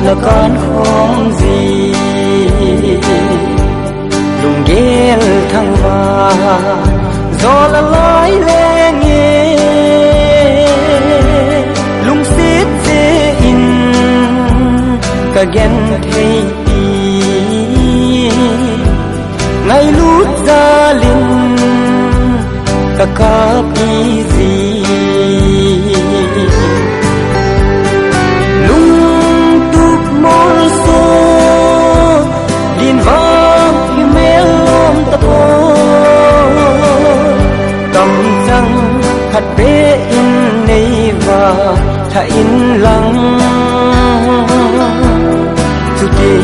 là con không gì lùng ghé thăng va gió là lái lên nghe lùng xít dễ in cả ghen thấy ngày lút ra linh cả cáp gì lung túc môi xô điên vang như mê lom tập ô cầm răng khát bế in này và thả in lăng dù đi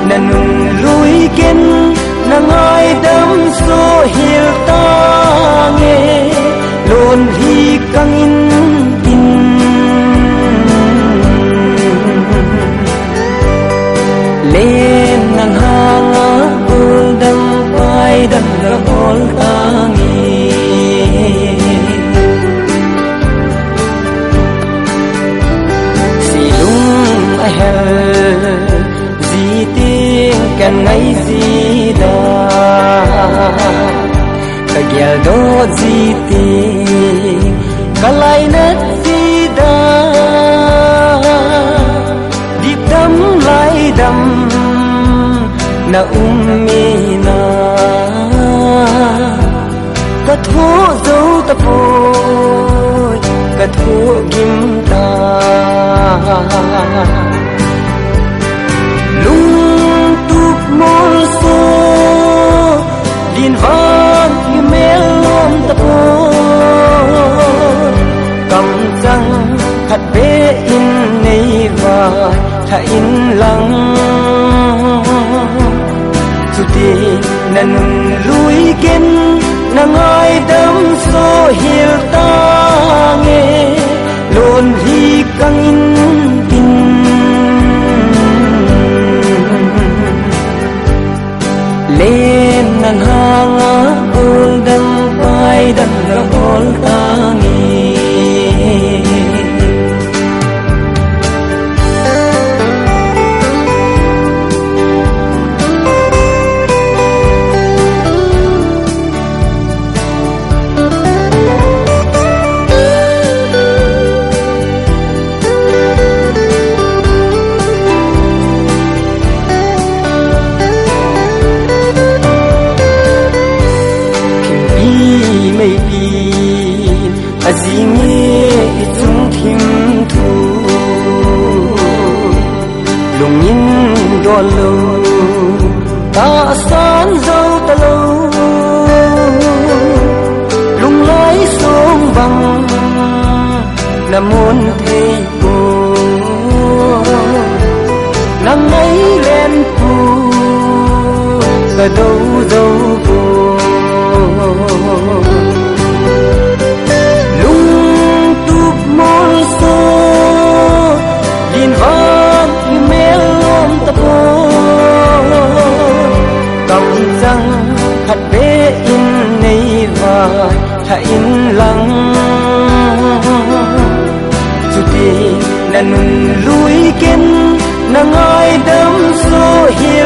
năn lùi kiến nang ai đắm số hiểu ta nghe luôn hi căng in lên nang hang ul đâm vai đâm ra ol ta nghe si lung ai hel di tiếng can ngày gì đó cả ghé đó gì tiếng cả lại nết gì đó đi đâm lại đâm na mi na cả thua dấu ta phôi cả thua kim ta lung túc môi xô điên vang như mê lom tập ô cầm răng khát bế in này và thả in lăng dù đi năn lùi kiến nang ai đắm số hiểu ta nghe luôn hi căng in lên nang hang ul đâm vai đâm ra ol ta nghe azinge itung thim thu lungin do lo ta san dâu ta lo lung lai sông băng nam môn thầy cô nắng ấy lên thu cả đâu dâu cô môi xô điên vang như mê lom tập ô cầm răng khát bế in này và thả in lăng dù đi năn lùi kiến nang ai đắm số hiểu